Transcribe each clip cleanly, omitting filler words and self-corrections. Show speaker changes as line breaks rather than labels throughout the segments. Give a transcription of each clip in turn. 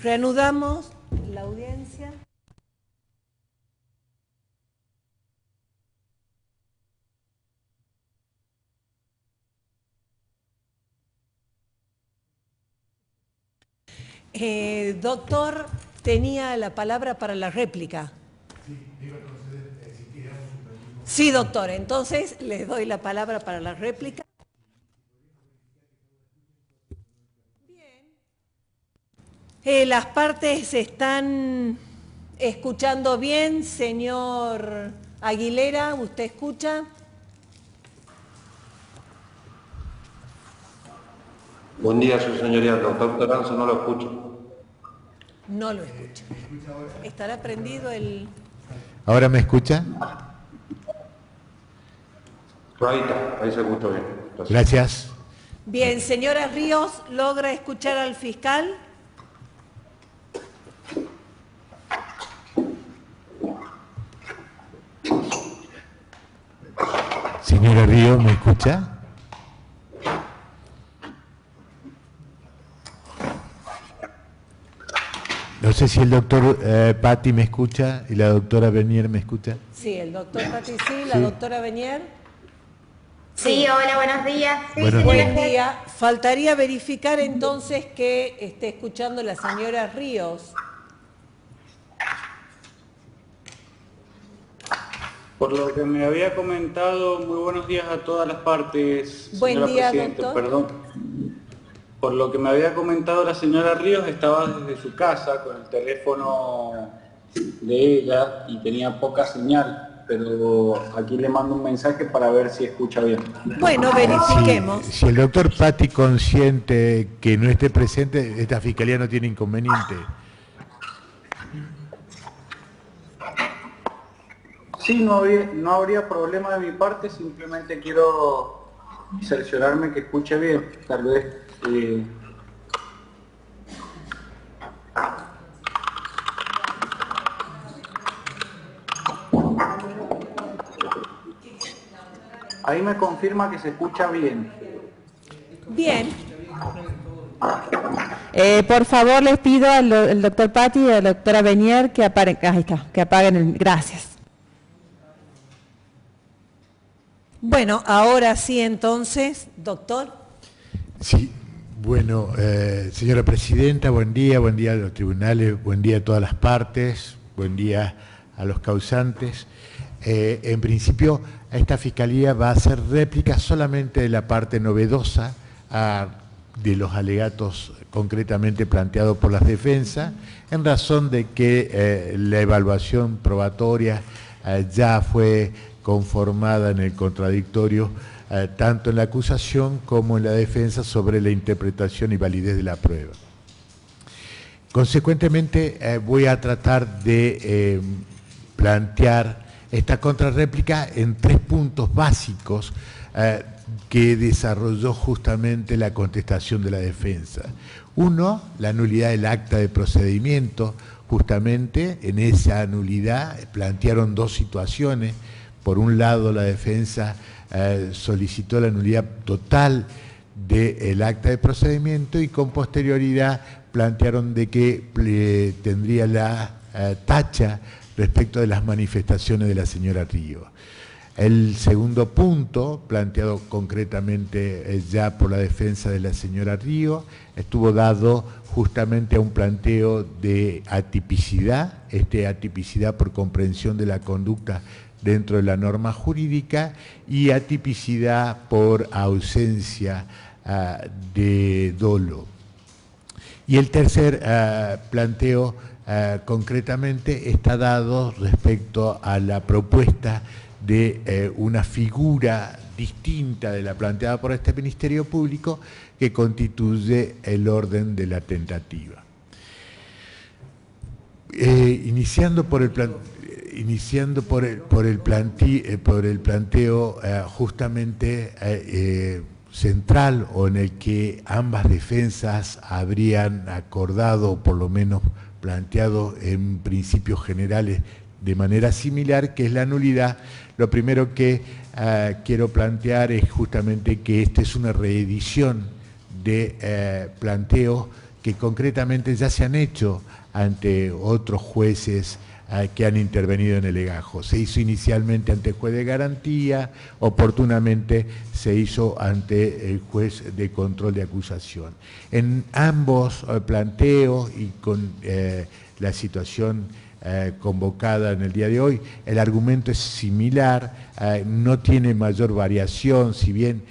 Reanudamos la audiencia. Doctor, tenía la palabra para la réplica. Sí, doctor, entonces le doy la palabra para la réplica. Bien. Las partes se están escuchando bien, señor Aguilera, ¿usted escucha?
Buen día, su señoría. Doctor Toranzo, no lo escucho.
No lo escucho. ¿Estará prendido el...?
¿Ahora me escucha?
Ahí está, ahí se escucha bien.
Gracias.
Bien, señora Ríos, ¿logra escuchar al fiscal?
Señora Ríos, ¿me escucha? No sé si el doctor Patti me escucha y la doctora Bernier me escucha.
Sí, el doctor Patti sí, la doctora Bernier.
Sí, hola, buenos días. Sí,
Buen día. Faltaría verificar entonces que esté escuchando la señora Ríos.
Por lo que me había comentado, muy buenos días a todas las partes,
Buen día,
Presidente,
doctor.
perdón. Por lo que me había comentado la señora Ríos, estaba desde su casa con el teléfono de ella y tenía poca señal, pero aquí le mando un mensaje para ver si escucha bien.
Bueno, verifiquemos.
Si el doctor Patti consiente que no esté presente, esta fiscalía no tiene inconveniente.
Sí, no habría problema de mi parte, simplemente quiero cerciorarme que escuche bien, tal vez. Ahí me confirma que se escucha bien.
Bien.
Por favor, les pido al doctor Patti y a la doctora Bernier que apaguen, ahí está, que apaguen el... Gracias.
Bueno, ahora sí entonces, doctor.
Sí, bueno, señora Presidenta, buen día a los tribunales, buen día a todas las partes, buen día a los causantes. En principio, esta Fiscalía va a hacer réplica solamente de la parte novedosa de los alegatos concretamente planteados por las defensas, en razón de que la evaluación probatoria ya fue conformada en el contradictorio, tanto en la acusación como en la defensa, sobre la interpretación y validez de la prueba. Consecuentemente, voy a tratar de plantear esta contrarréplica en 3 puntos básicos que desarrolló justamente la contestación de la defensa. Uno, la nulidad del acta de procedimiento. Justamente en esa nulidad plantearon 2 situaciones. Por un lado, la defensa solicitó la nulidad total del acta de procedimiento y con posterioridad plantearon de que tendría la tacha respecto de las manifestaciones de la señora Ríos. El segundo punto, planteado concretamente ya por la defensa de la señora Ríos, estuvo dado justamente a un planteo de atipicidad, atipicidad por comprensión de la conducta dentro de la norma jurídica y atipicidad por ausencia de dolo. Y el tercer planteo concretamente está dado respecto a la propuesta de una figura distinta de la planteada por este Ministerio Público que constituye el orden de la tentativa. Iniciando por el planteo justamente central, o en el que ambas defensas habrían acordado, o por lo menos planteado en principios generales de manera similar, que es la nulidad. Lo primero que quiero plantear es justamente que esta es una reedición de planteos que concretamente ya se han hecho ante otros jueces que han intervenido en el legajo. Se hizo inicialmente ante el juez de garantía, oportunamente se hizo ante el juez de control de acusación. En ambos planteos y con la situación convocada en el día de hoy, el argumento es similar, no tiene mayor variación, si bien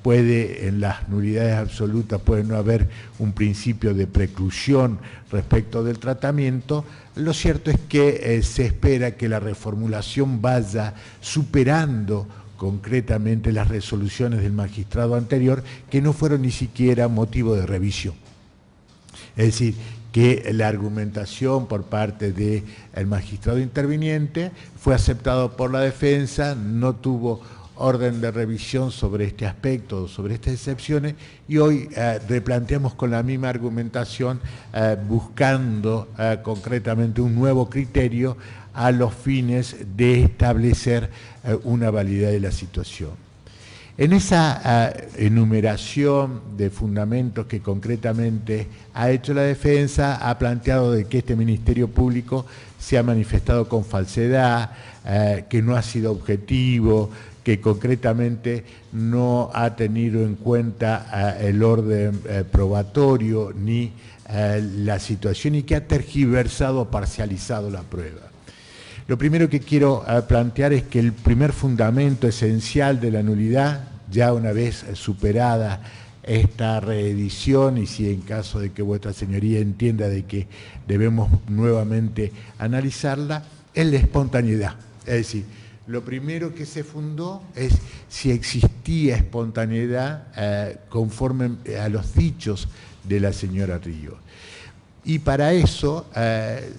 puede en las nulidades absolutas puede no haber un principio de preclusión respecto del tratamiento. Lo cierto es que se espera que la reformulación vaya superando concretamente las resoluciones del magistrado anterior, que no fueron ni siquiera motivo de revisión. Es decir, que la argumentación por parte del magistrado interviniente fue aceptado por la defensa, no tuvo orden de revisión sobre este aspecto, sobre estas excepciones, y hoy replanteamos con la misma argumentación buscando concretamente un nuevo criterio a los fines de establecer una validez de la situación. En esa enumeración de fundamentos que concretamente ha hecho la defensa, ha planteado de que este Ministerio Público se ha manifestado con falsedad, que no ha sido objetivo, que concretamente no ha tenido en cuenta el orden probatorio ni la situación y que ha tergiversado o parcializado la prueba. Lo primero que quiero plantear es que el primer fundamento esencial de la nulidad, ya una vez superada esta reedición y si en caso de que vuestra señoría entienda de que debemos nuevamente analizarla, es la espontaneidad. Es decir, lo primero que se fundó es si existía espontaneidad conforme a los dichos de la señora Ríos. Y para eso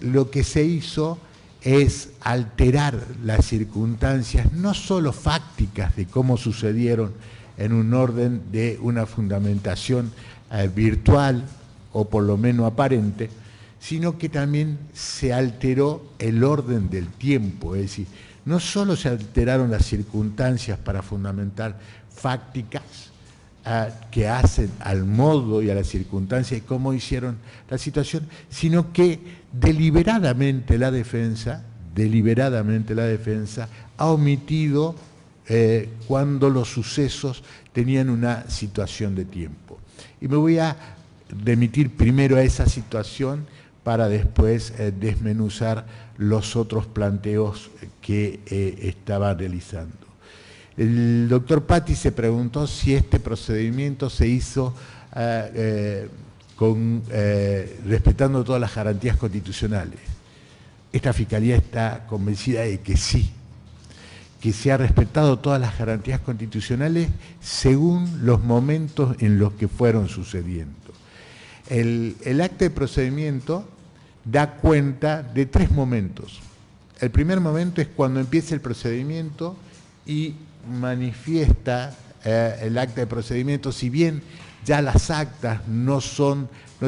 lo que se hizo es alterar las circunstancias, no solo fácticas de cómo sucedieron en un orden de una fundamentación virtual o por lo menos aparente, sino que también se alteró el orden del tiempo, es decir, no solo se alteraron las circunstancias para fundamentar fácticas que hacen al modo y a las circunstancias y cómo hicieron la situación, sino que deliberadamente la defensa ha omitido cuando los sucesos tenían una situación de tiempo. Y me voy a remitir primero a esa situación para después desmenuzar los otros planteos que estaba realizando. El doctor Patti se preguntó si este procedimiento se hizo respetando todas las garantías constitucionales. Esta Fiscalía está convencida de que sí, que se ha respetado todas las garantías constitucionales según los momentos en los que fueron sucediendo. El acta de procedimiento da cuenta de tres momentos. El primer momento es cuando empieza el procedimiento y manifiesta el acta de procedimiento, si bien ya las actas no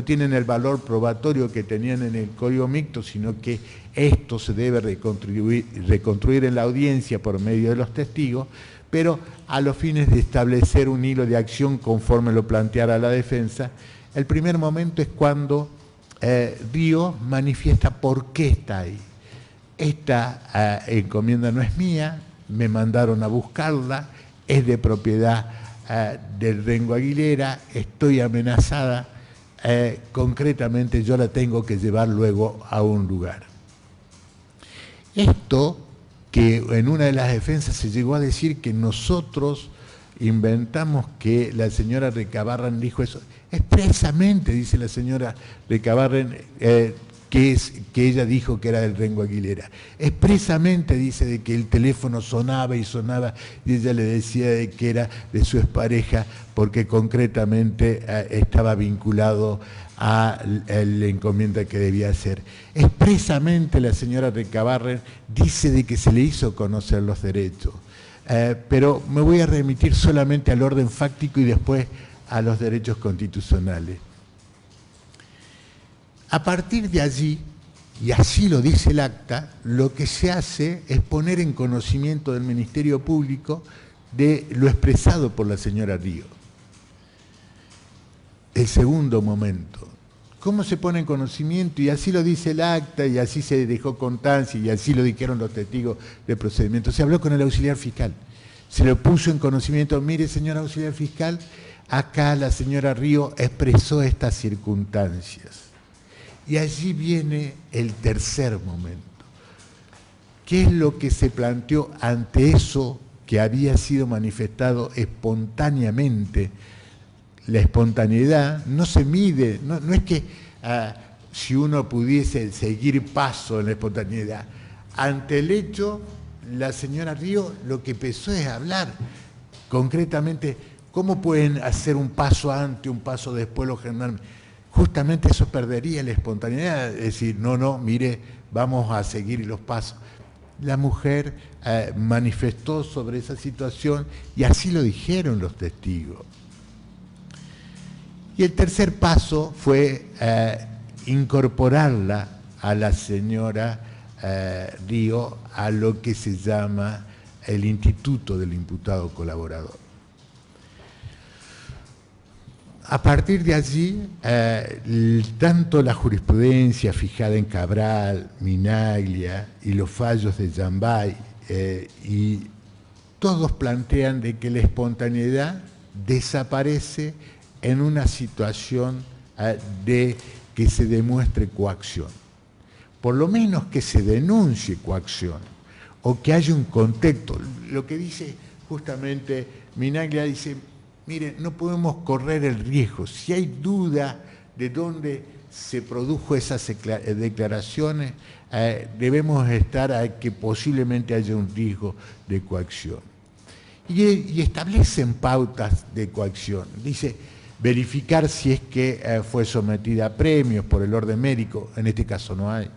tienen el valor probatorio que tenían en el Código Mixto, sino que esto se debe reconstruir en la audiencia por medio de los testigos, pero a los fines de establecer un hilo de acción conforme lo planteara la defensa. El primer momento es cuando Ríos manifiesta por qué está ahí. Esta encomienda no es mía, me mandaron a buscarla, es de propiedad del Rengo Aguilera, estoy amenazada, concretamente yo la tengo que llevar luego a un lugar. Esto, que en una de las defensas se llegó a decir que nosotros inventamos que la señora Recabarren dijo eso, expresamente dice la señora Recabarren que ella dijo que era del Rengo Aguilera. Expresamente dice de que el teléfono sonaba y sonaba y ella le decía de que era de su expareja porque concretamente estaba vinculado a la encomienda que debía hacer. Expresamente la señora Recabarren dice de que se le hizo conocer los derechos. Pero me voy a remitir solamente al orden fáctico y después a los derechos constitucionales. A partir de allí, y así lo dice el acta, lo que se hace es poner en conocimiento del Ministerio Público de lo expresado por la señora Ríos. El segundo momento, ¿Cómo se pone en conocimiento? Y así lo dice el acta, y así se dejó constancia, y así lo dijeron los testigos del procedimiento. Se habló con el auxiliar fiscal, se lo puso en conocimiento. Mire, señor auxiliar fiscal, acá la señora Río expresó estas circunstancias. Y allí viene el tercer momento. ¿Qué es lo que se planteó ante eso que había sido manifestado espontáneamente? La espontaneidad no se mide, no es que si uno pudiese seguir paso en la espontaneidad. Ante el hecho, la señora Río lo que empezó es hablar concretamente cómo pueden hacer un paso antes, un paso después los gendarmes. Justamente eso perdería la espontaneidad, es decir, no, mire, vamos a seguir los pasos. La mujer manifestó sobre esa situación y así lo dijeron los testigos. Y el tercer paso fue incorporarla a la señora Río a lo que se llama el Instituto del Imputado Colaborador. A partir de allí, tanto la jurisprudencia fijada en Cabral, Minaglia y los fallos de Yambay, y todos plantean de que la espontaneidad desaparece en una situación de que se demuestre coacción. Por lo menos que se denuncie coacción o que haya un contexto. Lo que dice justamente Minaglia dice, mire, no podemos correr el riesgo. Si hay duda de dónde se produjo esas declaraciones, debemos estar a que posiblemente haya un riesgo de coacción. Y establecen pautas de coacción. Dice, verificar si es que fue sometida a premios por el orden médico, en este caso no hay.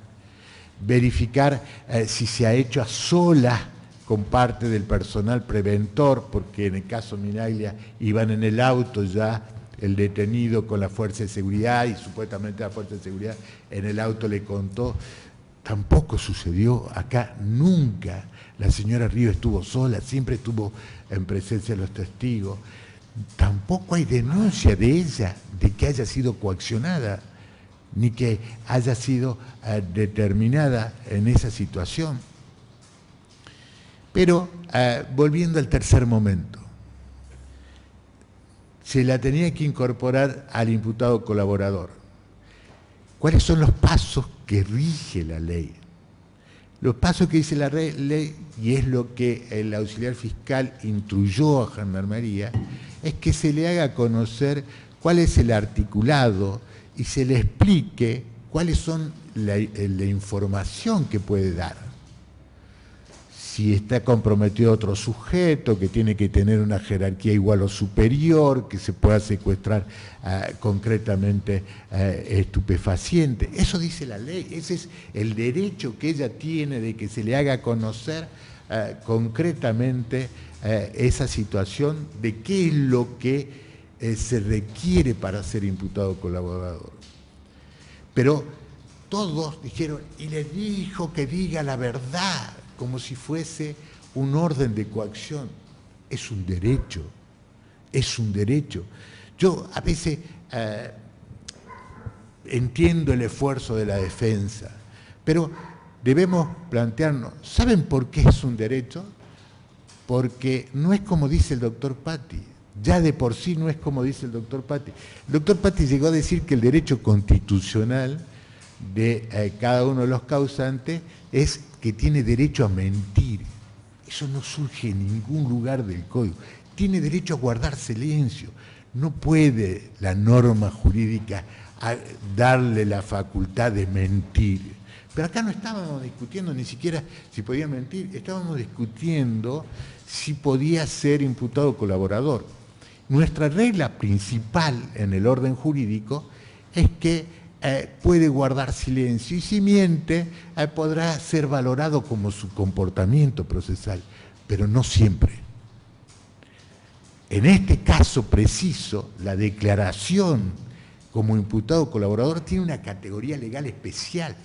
Verificar si se ha hecho a solas con parte del personal preventor, porque en el caso Minaglia iban en el auto ya el detenido con la fuerza de seguridad y supuestamente la fuerza de seguridad en el auto le contó. Tampoco sucedió acá nunca. La señora Río estuvo sola, siempre estuvo en presencia de los testigos. Tampoco hay denuncia de ella de que haya sido coaccionada, ni que haya sido determinada en esa situación. Pero, volviendo al tercer momento, se la tenía que incorporar al imputado colaborador. ¿Cuáles son los pasos que rige la ley? Los pasos que dice la ley, y es lo que el auxiliar fiscal instruyó a Gendarmería, es que se le haga conocer cuál es el articulado y se le explique cuáles son la información que puede dar. Si está comprometido otro sujeto, que tiene que tener una jerarquía igual o superior, que se pueda secuestrar concretamente estupefaciente. Eso dice la ley, ese es el derecho que ella tiene de que se le haga conocer concretamente esa situación de qué es lo que se requiere para ser imputado colaborador. Pero todos dijeron, y le dijo que diga la verdad, como si fuese un orden de coacción. Es un derecho, es un derecho. Yo a veces entiendo el esfuerzo de la defensa, pero debemos plantearnos, ¿saben por qué es un derecho? Porque no es como dice el doctor Patti, ya de por sí no es como dice el doctor Patti. El doctor Patti llegó a decir que el derecho constitucional de cada uno de los causantes es que tiene derecho a mentir. Eso no surge en ningún lugar del código. Tiene derecho a guardar silencio. No puede la norma jurídica darle la facultad de mentir. Pero acá no estábamos discutiendo ni siquiera si podía mentir, estábamos discutiendo si podía ser imputado colaborador. Nuestra regla principal en el orden jurídico es que puede guardar silencio y si miente podrá ser valorado como su comportamiento procesal, pero no siempre. En este caso preciso, la declaración como imputado colaborador tiene una categoría legal especial.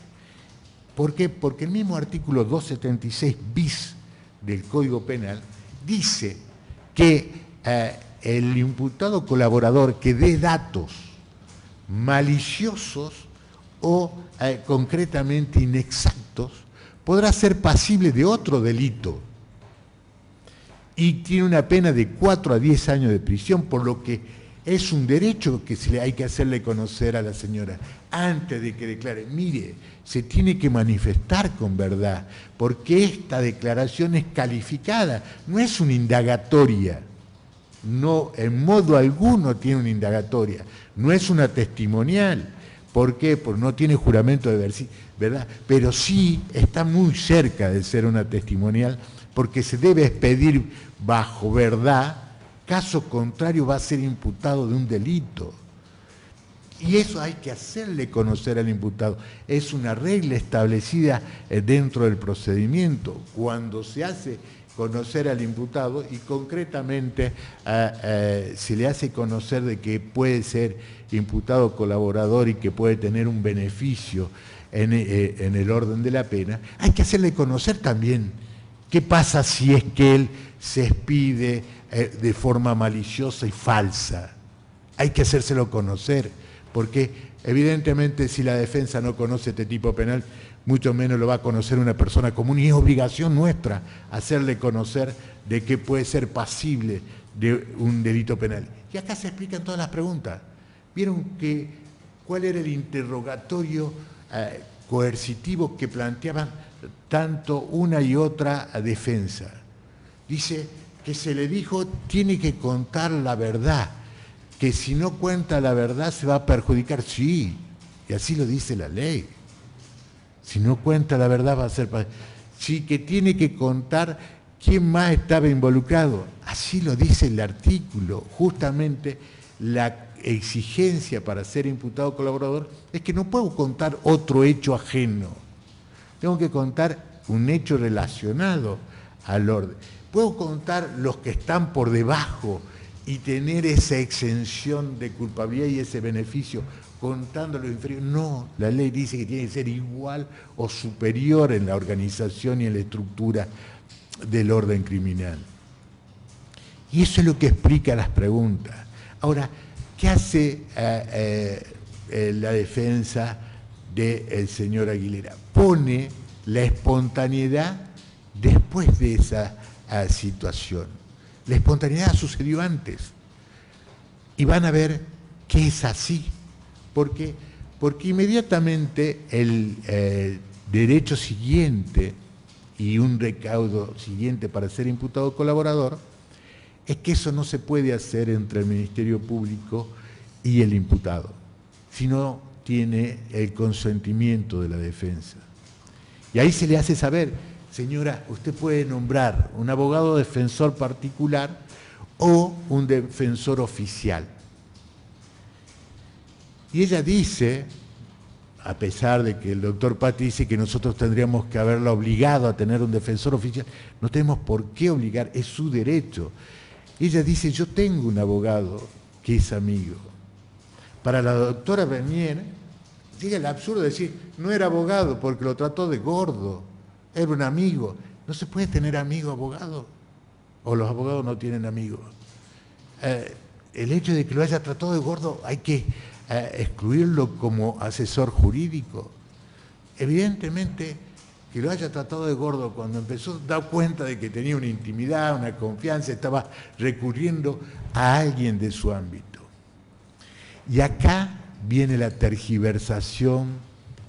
¿Por qué? Porque el mismo artículo 276 bis del Código Penal dice que el imputado colaborador que dé datos maliciosos o concretamente inexactos, podrá ser pasible de otro delito y tiene una pena de 4 a 10 años de prisión, por lo que es un derecho que hay que hacerle conocer a la señora antes de que declare. Mire, se tiene que manifestar con verdad, porque esta declaración es calificada, no es una indagatoria, no, en modo alguno tiene una indagatoria, no es una testimonial. ¿Por qué? Porque no tiene juramento de verdad, pero sí está muy cerca de ser una testimonial, porque se debe expedir bajo verdad, caso contrario va a ser imputado de un delito. Y eso hay que hacerle conocer al imputado. Es una regla establecida dentro del procedimiento. Cuando se hace conocer al imputado y concretamente se le hace conocer de que puede ser imputado colaborador y que puede tener un beneficio en el orden de la pena, hay que hacerle conocer también qué pasa si es que él se expide de forma maliciosa y falsa. Hay que hacérselo conocer, porque evidentemente si la defensa no conoce este tipo penal, mucho menos lo va a conocer una persona común, y es obligación nuestra hacerle conocer de que puede ser pasible de un delito penal. Y acá se explican todas las preguntas. Vieron cuál era el interrogatorio coercitivo que planteaban tanto una y otra defensa. Dice que se le dijo, tiene que contar la verdad, que si no cuenta la verdad se va a perjudicar. Sí, y así lo dice la ley. Si no cuenta la verdad va a ser... Sí, que tiene que contar quién más estaba involucrado. Así lo dice el artículo. Justamente la exigencia para ser imputado colaborador es que no puedo contar otro hecho ajeno. Tengo que contar un hecho relacionado al orden. Puedo contar los que están por debajo y tener esa exención de culpabilidad y ese beneficio contando lo inferior. No, la ley dice que tiene que ser igual o superior en la organización y en la estructura del orden criminal. Y eso es lo que explica las preguntas. Ahora, ¿qué hace la defensa del señor Aguilera? Pone la espontaneidad después de esa situación. La espontaneidad sucedió antes. Y van a ver que es así. Porque inmediatamente el derecho siguiente y un recaudo siguiente para ser imputado colaborador es que eso no se puede hacer entre el Ministerio Público y el imputado, sino tiene el consentimiento de la defensa. Y ahí se le hace saber, señora, usted puede nombrar un abogado defensor particular o un defensor oficial. Y ella dice, a pesar de que el doctor Patti dice que nosotros tendríamos que haberla obligado a tener un defensor oficial, no tenemos por qué obligar, es su derecho. Ella dice, yo tengo un abogado que es amigo. Para la doctora Bernier, llega el absurdo de decir, no era abogado porque lo trató de gordo, era un amigo. ¿No se puede tener amigo abogado? ¿O los abogados no tienen amigos? El hecho de que lo haya tratado de gordo hay que excluirlo como asesor jurídico. Evidentemente que lo haya tratado de gordo cuando empezó, da cuenta de que tenía una intimidad, una confianza, estaba recurriendo a alguien de su ámbito. Y acá viene la tergiversación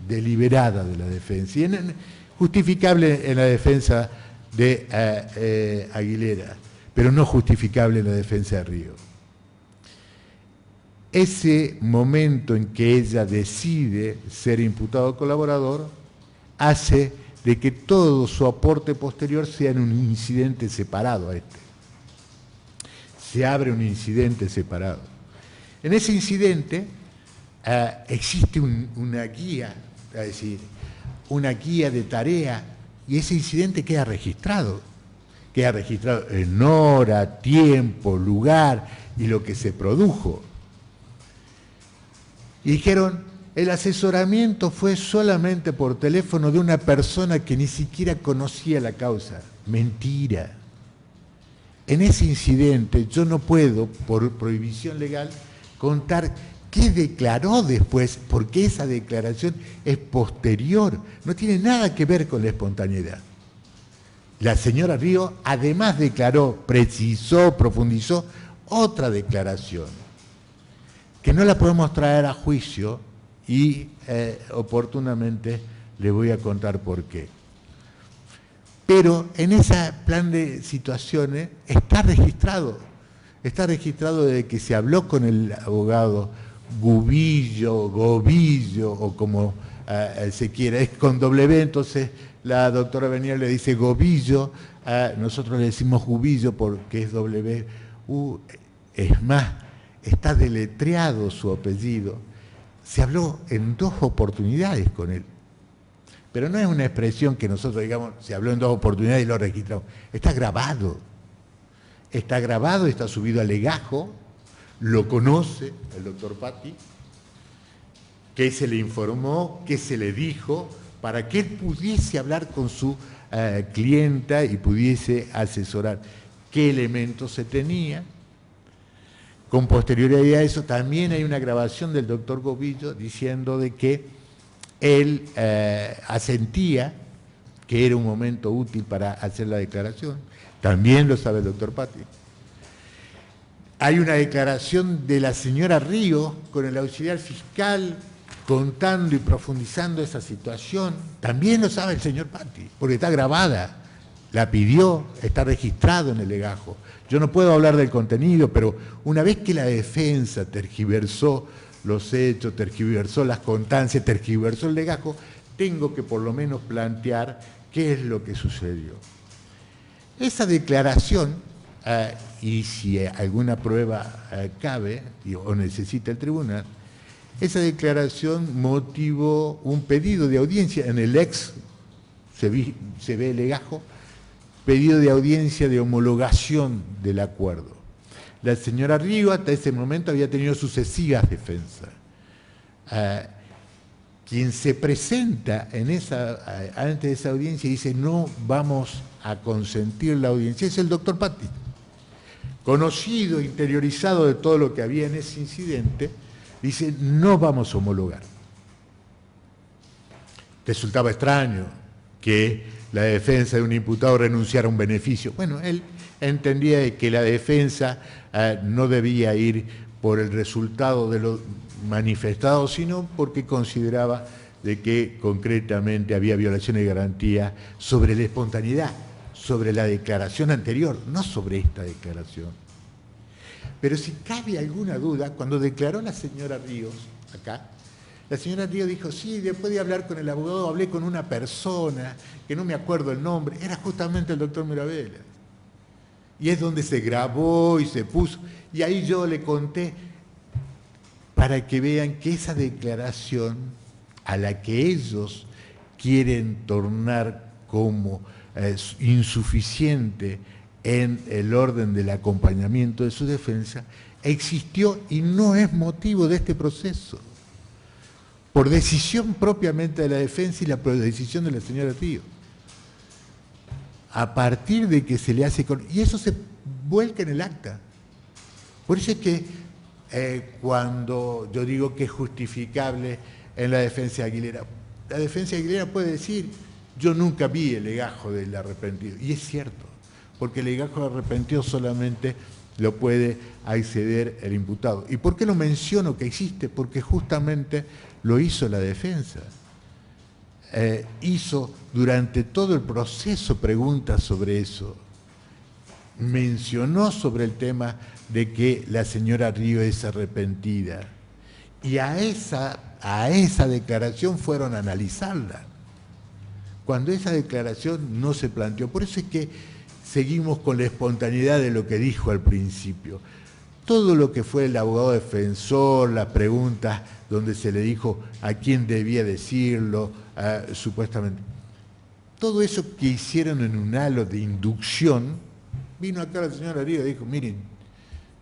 deliberada de la defensa, y justificable en la defensa de Aguilera, pero no justificable en la defensa de Ríos. Ese momento en que ella decide ser imputado colaborador hace de que todo su aporte posterior sea en un incidente separado a este. Se abre un incidente separado. En ese incidente existe una guía, es decir, una guía de tarea, y ese incidente queda registrado en hora, tiempo, lugar y lo que se produjo. Y dijeron, el asesoramiento fue solamente por teléfono de una persona que ni siquiera conocía la causa. Mentira. En ese incidente yo no puedo, por prohibición legal, contar ¿Qué declaró después? Porque esa declaración es posterior, no tiene nada que ver con la espontaneidad. La señora Ríos además declaró, precisó, profundizó otra declaración, que no la podemos traer a juicio y oportunamente le voy a contar por qué. Pero en ese plan de situaciones está registrado de que se habló con el abogado Gobillo, o como se quiera, es con W, entonces la doctora Benier le dice Gobillo, nosotros le decimos Gubillo porque es W, es más, está deletreado su apellido. Se habló en 2 oportunidades con él. Pero no es una expresión que nosotros digamos, se habló en 2 oportunidades y lo registramos. Está grabado. Está grabado, está subido al legajo, lo conoce el doctor Patti, que se le informó, que se le dijo, para que él pudiese hablar con su clienta y pudiese asesorar qué elementos se tenía. Con posterioridad a eso también hay una grabación del doctor Gobillo diciendo de que él asentía que era un momento útil para hacer la declaración. También lo sabe el doctor Patti. Hay una declaración de la señora Ríos con el auxiliar fiscal contando y profundizando esa situación. También lo sabe el señor Patti, porque está grabada. La pidió, está registrado en el legajo. Yo no puedo hablar del contenido, pero una vez que la defensa tergiversó los hechos, tergiversó las constancias, tergiversó el legajo, tengo que por lo menos plantear qué es lo que sucedió. Esa declaración, y si alguna prueba cabe o necesita el tribunal, esa declaración motivó un pedido de audiencia en el se ve el legajo, pedido de audiencia de homologación del acuerdo. La señora Ríos hasta ese momento había tenido sucesivas defensas. Quien se presenta ante esa audiencia y dice no vamos a consentir la audiencia es el doctor Patti. Conocido, interiorizado de todo lo que había en ese incidente, dice no vamos a homologar. Resultaba extraño que la defensa de un imputado renunciara a un beneficio. Bueno, él entendía que la defensa no debía ir por el resultado de lo manifestado, sino porque consideraba de que concretamente había violaciones de garantía sobre la espontaneidad, sobre la declaración anterior, no sobre esta declaración. Pero si cabe alguna duda, cuando declaró la señora Ríos acá, la señora Ríos dijo, sí, después de hablar con el abogado, hablé con una persona, que no me acuerdo el nombre, era justamente el doctor Mirabella. Y es donde se grabó y se puso, y ahí yo le conté, para que vean que esa declaración a la que ellos quieren tornar como insuficiente en el orden del acompañamiento de su defensa, existió y no es motivo de este proceso. Por decisión propiamente de la defensa y la decisión de la señora Ríos. A partir de que se le hace... Y eso se vuelca en el acta. Por eso es que cuando yo digo que es justificable en la defensa de Aguilera, la defensa de Aguilera puede decir, yo nunca vi el legajo del arrepentido. Y es cierto, porque el legajo del arrepentido solamente lo puede acceder el imputado. ¿Y por qué lo menciono que existe? Porque justamente lo hizo la defensa. Hizo durante todo el proceso preguntas sobre eso. Mencionó sobre el tema de que la señora Ríos es arrepentida. Y a esa declaración fueron a analizarla. Cuando esa declaración no se planteó. Por eso es que seguimos con la espontaneidad de lo que dijo al principio. Todo lo que fue el abogado defensor, las preguntas donde se le dijo a quién debía decirlo, supuestamente. Todo eso que hicieron en un halo de inducción, vino acá la señora Ríos y dijo, miren,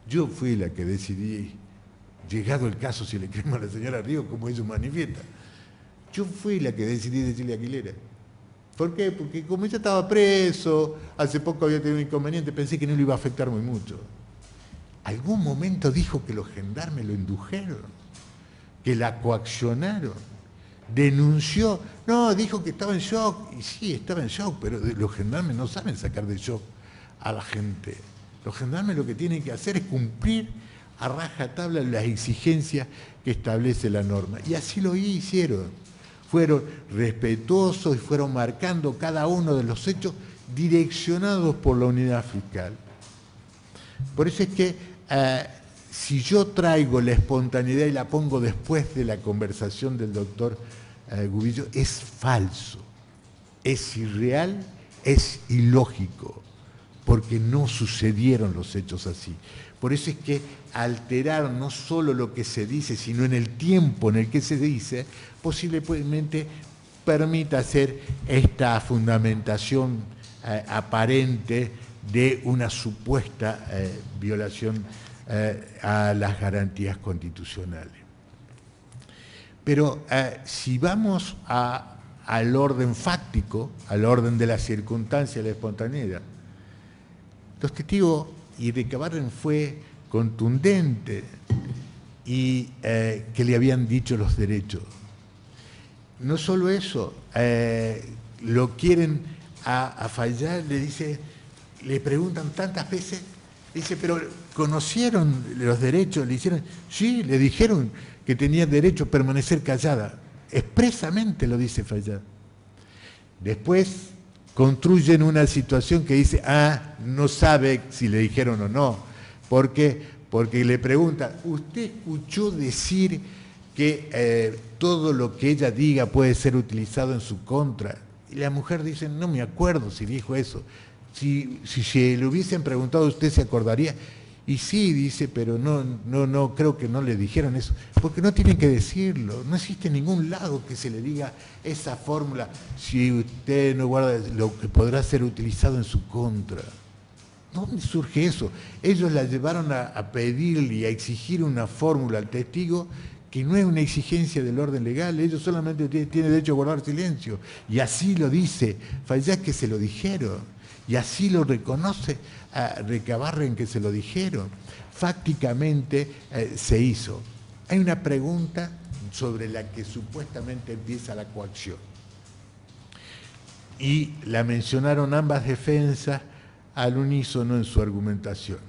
yo fui la que decidí, llegado el caso, si le creemos a la señora Ríos, como ellos manifiesta, yo fui la que decidí decirle a Aguilera. ¿Por qué? Porque como ella estaba preso, hace poco había tenido un inconveniente, pensé que no le iba a afectar muy mucho. algún momento dijo que los gendarmes lo indujeron, que la coaccionaron, denunció, no, dijo que estaba en shock, y sí, estaba en shock, pero los gendarmes no saben sacar de shock a la gente. Los gendarmes lo que tienen que hacer es cumplir a rajatabla las exigencias que establece la norma. Y así lo hicieron. Fueron respetuosos y fueron marcando cada uno de los hechos direccionados por la unidad fiscal. Por eso es que si yo traigo la espontaneidad y la pongo después de la conversación del doctor Gubillo, es falso, es irreal, es ilógico, porque no sucedieron los hechos así. Por eso es que alterar no solo lo que se dice, sino en el tiempo en el que se dice, posiblemente permita hacer esta fundamentación aparente de una supuesta violación a las garantías constitucionales. Pero si vamos al orden fáctico, al orden de la circunstancia, la espontaneidad, los testigos y Recabarren fue contundente y que le habían dicho los derechos. No solo eso, lo quieren a Fayad, le preguntan tantas veces, dice, pero ¿conocieron los derechos? Le hicieron, sí, le dijeron que tenía derecho a permanecer callada. Expresamente lo dice Fayad. Después construyen una situación que dice, no sabe si le dijeron o no. ¿Por qué? Porque le preguntan, ¿usted escuchó decir que todo lo que ella diga puede ser utilizado en su contra? Y la mujer dice, no me acuerdo si dijo eso. Si le hubiesen preguntado, ¿usted se acordaría? Y sí, dice, pero no, creo que no le dijeron eso, porque no tienen que decirlo, no existe ningún lado que se le diga esa fórmula, si usted no guarda lo que podrá ser utilizado en su contra. ¿Dónde surge eso? Ellos la llevaron a pedirle y a exigir una fórmula al testigo que no es una exigencia del orden legal, ellos solamente tienen derecho a guardar silencio, y así lo dice Fayad, que se lo dijeron. Y así lo reconoce a Recabarren, que se lo dijeron. Fácticamente se hizo. Hay una pregunta sobre la que supuestamente empieza la coacción. Y la mencionaron ambas defensas al unísono en su argumentación.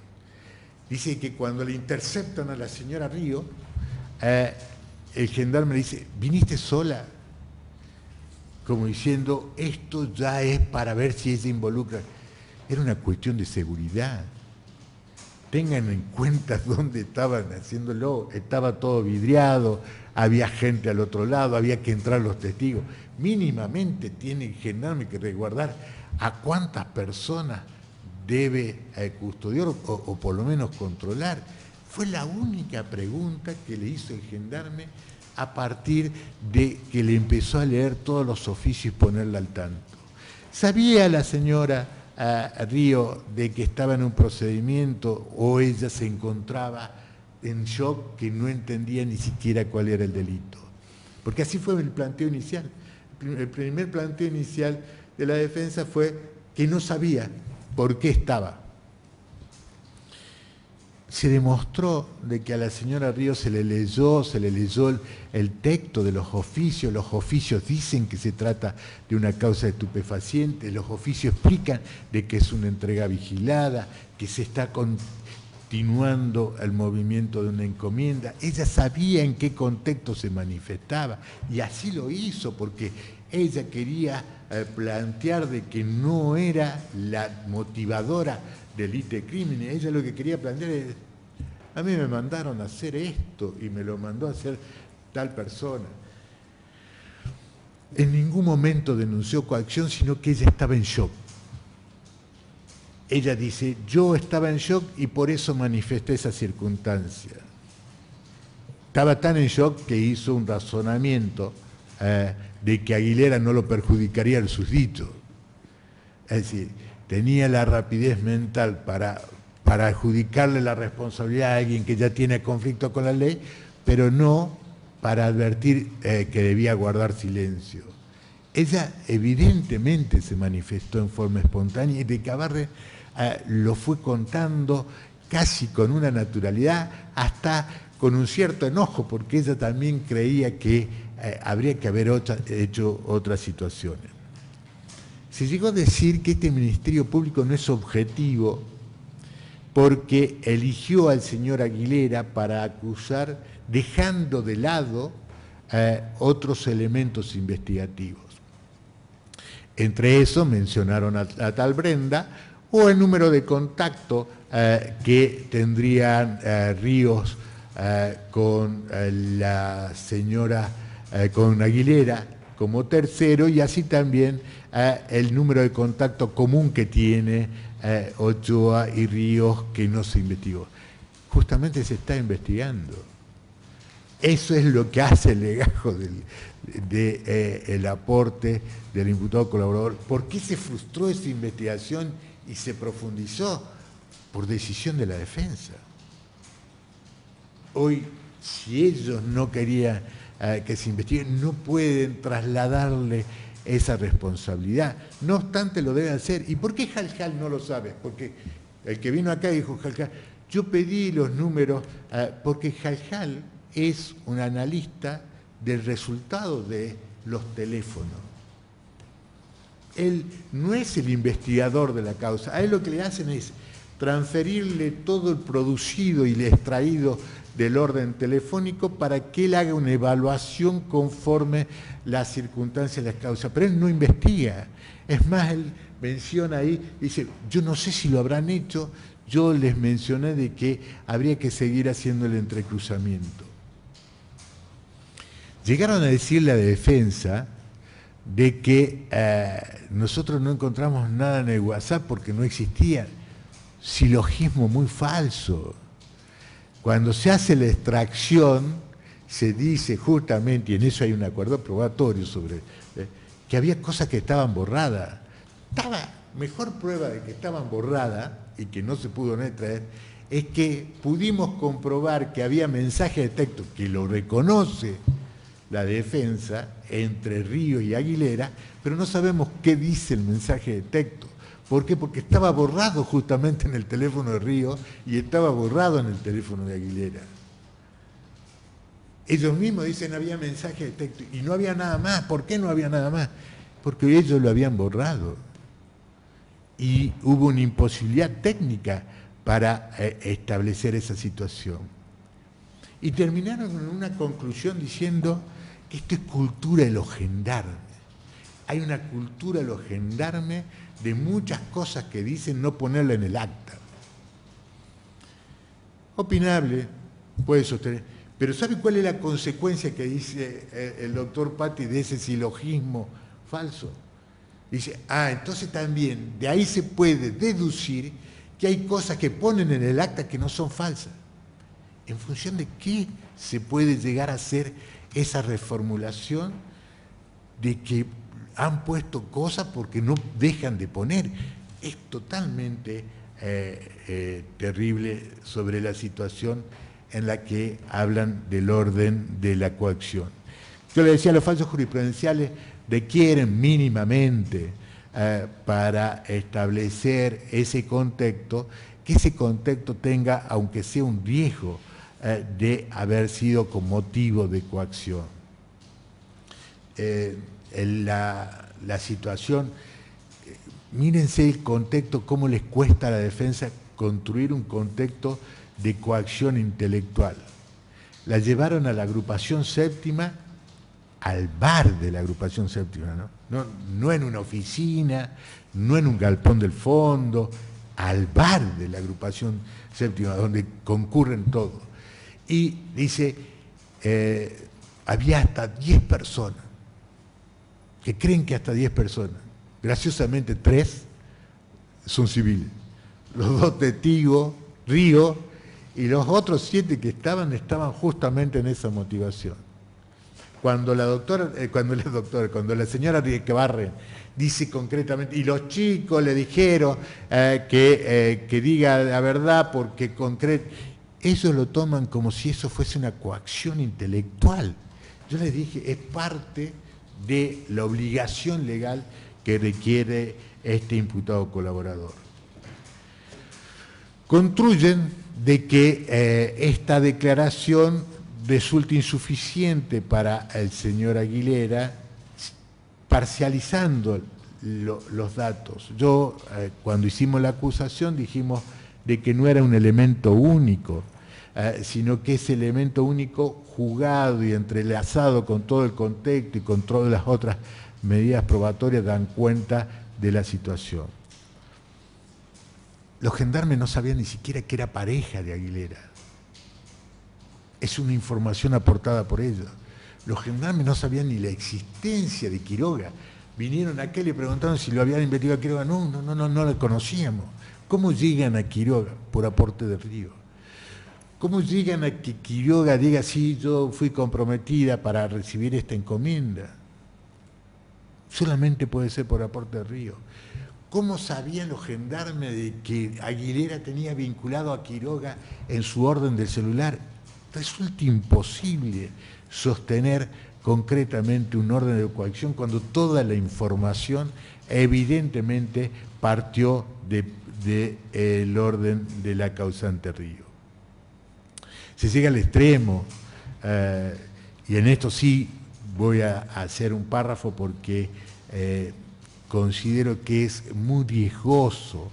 Dice que cuando le interceptan a la señora Río, el gendarme le dice, ¿viniste sola? Como diciendo, esto ya es para ver si ella involucra. Era una cuestión de seguridad. Tengan en cuenta dónde estaban haciéndolo. Estaba todo vidriado, había gente al otro lado, había que entrar los testigos. Mínimamente tiene el gendarme que resguardar a cuántas personas debe custodiar o por lo menos controlar. Fue la única pregunta que le hizo el gendarme a partir de que le empezó a leer todos los oficios y ponerla al tanto. ¿Sabía la señora Río de que estaba en un procedimiento o ella se encontraba en shock, que no entendía ni siquiera cuál era el delito? Porque así fue el planteo inicial. El primer planteo inicial de la defensa fue que no sabía por qué estaba. Se demostró de que a la señora Ríos se le leyó el texto de los oficios dicen que se trata de una causa de estupefaciente, los oficios explican de que es una entrega vigilada, que se está continuando el movimiento de una encomienda. Ella sabía en qué contexto se manifestaba y así lo hizo porque ella quería plantear de que no era la motivadora delito de crimen. Ella lo que quería plantear es, a mí me mandaron a hacer esto y me lo mandó a hacer tal persona. En ningún momento denunció coacción, sino que ella estaba en shock. Ella dice, yo estaba en shock y por eso manifesté esa circunstancia. Estaba tan en shock que hizo un razonamiento de que Aguilera no lo perjudicaría el susdito. Es decir, tenía la rapidez mental para adjudicarle la responsabilidad a alguien que ya tiene conflicto con la ley, pero no para advertir que debía guardar silencio. Ella evidentemente se manifestó en forma espontánea y Recabarren lo fue contando casi con una naturalidad, hasta con un cierto enojo, porque ella también creía que habría que haber hecho otras situaciones. Se llegó a decir que este Ministerio Público no es objetivo porque eligió al señor Aguilera para acusar, dejando de lado otros elementos investigativos. Entre esos mencionaron a tal Brenda o el número de contacto que tendrían Ríos con la señora, con Aguilera como tercero, y así también el número de contacto común que tiene Ochoa y Ríos, que no se investigó. Justamente se está investigando. Eso es lo que hace el legajo del aporte del imputado colaborador. ¿Por qué se frustró esa investigación y se profundizó? Por decisión de la defensa. Hoy, si ellos no querían que se investigue, no pueden trasladarle esa responsabilidad. No obstante, lo deben hacer. ¿Y por qué Jal no lo sabe? Porque el que vino acá dijo, Jal, yo pedí los números, porque Jal es un analista del resultado de los teléfonos. Él no es el investigador de la causa. A él lo que le hacen es transferirle todo el producido y el extraído del orden telefónico para que él haga una evaluación conforme las circunstancias de las causas. Pero él no investiga. Es más, él menciona ahí, dice, yo no sé si lo habrán hecho, yo les mencioné de que habría que seguir haciendo el entrecruzamiento. Llegaron a decirle a la defensa de que nosotros no encontramos nada en el WhatsApp porque no existía. Silogismo muy falso. Cuando se hace la extracción, se dice justamente, y en eso hay un acuerdo probatorio sobre, que había cosas que estaban borradas. Mejor prueba de que estaban borradas y que no se pudo extraer, es que pudimos comprobar que había mensaje de texto, que lo reconoce la defensa, entre Ríos y Aguilera, pero no sabemos qué dice el mensaje de texto. ¿Por qué? Porque estaba borrado justamente en el teléfono de Ríos y estaba borrado en el teléfono de Aguilera. Ellos mismos dicen había mensaje de texto y no había nada más. ¿Por qué no había nada más? Porque ellos lo habían borrado. Y hubo una imposibilidad técnica para establecer esa situación. Y terminaron en una conclusión diciendo que esto es cultura de los gendarmes. Hay una cultura de los gendarmes de muchas cosas que dicen no ponerla en el acta. Opinable, puede sostener. Pero ¿sabe cuál es la consecuencia que dice el doctor Patti de ese silogismo falso? Dice, entonces también de ahí se puede deducir que hay cosas que ponen en el acta que no son falsas. ¿En función de qué se puede llegar a hacer esa reformulación de que han puesto cosas porque no dejan de poner? Es totalmente terrible sobre la situación en la que hablan del orden de la coacción. Yo le decía, los falsos jurisprudenciales requieren mínimamente para establecer ese contexto, que ese contexto tenga, aunque sea un riesgo, de haber sido con motivo de coacción. La situación, mírense el contexto, cómo les cuesta a la defensa construir un contexto de coacción intelectual. La llevaron a la agrupación séptima, al bar de la agrupación séptima, no en una oficina, no en un galpón del fondo, al bar de la agrupación séptima, donde concurren todos. Y dice, había hasta 10 personas, que creen que hasta 10 personas. Graciosamente 3 son civiles. Los 2 testigos, Río, y los otros 7 que estaban justamente en esa motivación. Cuando la señora Riquebarren dice concretamente, y los chicos le dijeron que diga la verdad porque ellos lo toman como si eso fuese una coacción intelectual. Yo les dije, es parte de la obligación legal que requiere este imputado colaborador. Construyen de que esta declaración resulta insuficiente para el señor Aguilera, parcializando los datos. Yo, cuando hicimos la acusación, dijimos de que no era un elemento único, sino que ese elemento único jugado y entrelazado con todo el contexto y con todas las otras medidas probatorias dan cuenta de la situación. Los gendarmes no sabían ni siquiera que era pareja de Aguilera. Es una información aportada por ellos. Los gendarmes no sabían ni la existencia de Quiroga. Vinieron acá y le preguntaron si lo habían investigado a Quiroga. No la conocíamos. ¿Cómo llegan a Quiroga? Por aporte de Río. ¿Cómo llegan a que Quiroga diga, sí, yo fui comprometida para recibir esta encomienda? Solamente puede ser por aporte de Río. ¿Cómo sabían los gendarmes de que Aguilera tenía vinculado a Quiroga en su orden del celular? Resulta imposible sostener concretamente un orden de coacción cuando toda la información evidentemente partió del orden de la causante Río. Se llega al extremo, y en esto sí voy a hacer un párrafo porque considero que es muy riesgoso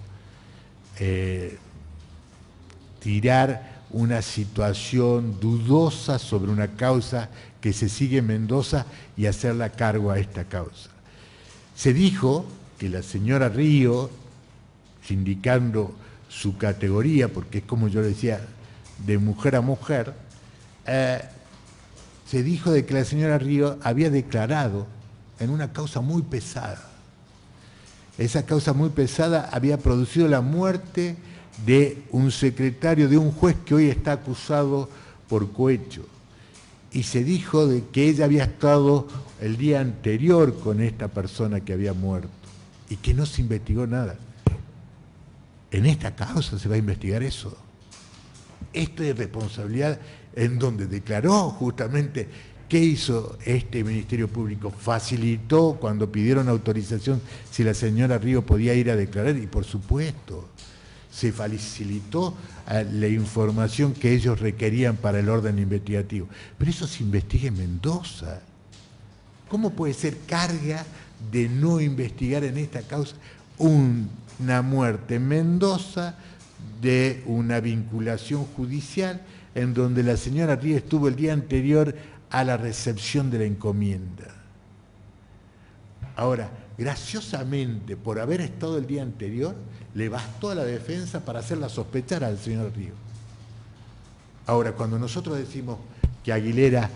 tirar una situación dudosa sobre una causa que se sigue en Mendoza y hacerla cargo a esta causa. Se dijo que la señora Río, indicando su categoría, porque es como yo decía, de mujer a mujer, se dijo de que la señora Río había declarado en una causa muy pesada. Esa causa muy pesada había producido la muerte de un secretario de un juez que hoy está acusado por cohecho. Y se dijo de que ella había estado el día anterior con esta persona que había muerto y que no se investigó nada. En esta causa se va a investigar eso. Esto es responsabilidad en donde declaró justamente qué hizo este Ministerio Público. Facilitó cuando pidieron autorización si la señora Río podía ir a declarar y por supuesto se facilitó la información que ellos requerían para el orden investigativo. Pero eso se investiga en Mendoza. ¿Cómo puede ser carga de no investigar en esta causa una muerte en Mendoza de una vinculación judicial en donde la señora Ríos estuvo el día anterior a la recepción de la encomienda? Ahora, graciosamente, por haber estado el día anterior, le bastó a la defensa para hacerla sospechar al señor Ríos. Ahora, cuando nosotros decimos que Aguilera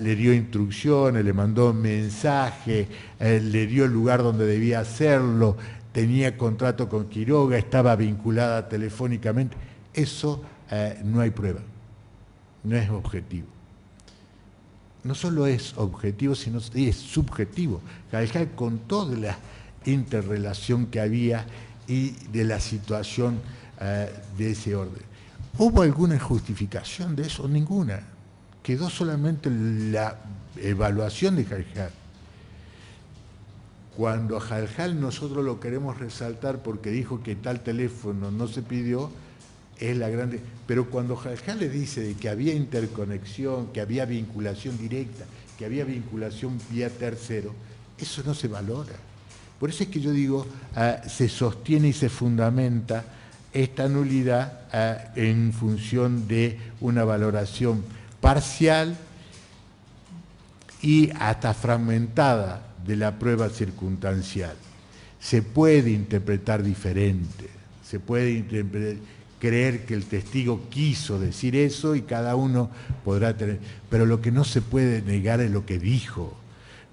le dio instrucciones, le mandó mensaje, le dio el lugar donde debía hacerlo, tenía contrato con Quiroga, estaba vinculada telefónicamente, eso no hay prueba, no es objetivo. No solo es objetivo, sino es subjetivo. Carvajal contó de la interrelación que había y de la situación de ese orden. ¿Hubo alguna justificación de eso? Ninguna. Quedó solamente la evaluación de Carvajal. Cuando a Carvajal nosotros lo queremos resaltar porque dijo que tal teléfono no se pidió, es la grande. Pero cuando Carvajal le dice de que había interconexión, que había vinculación directa, que había vinculación vía tercero, eso no se valora. Por eso es que yo digo, se sostiene y se fundamenta esta nulidad en función de una valoración parcial y hasta fragmentada de la prueba circunstancial. Se puede interpretar diferente, se puede creer que el testigo quiso decir eso y cada uno podrá tener, pero lo que no se puede negar es lo que dijo.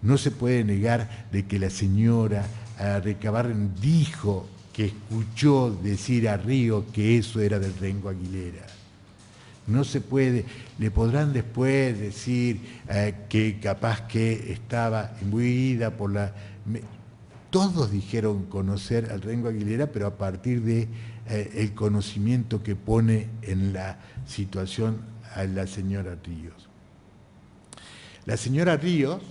No se puede negar de que la señora Recabarren dijo que escuchó decir a Río que eso era del Rengo Aguilera. No se puede, le podrán después decir que capaz que estaba imbuida por la... Todos dijeron conocer al Rengo Aguilera, pero a partir de el conocimiento que pone en la situación a la señora Ríos. La señora Ríos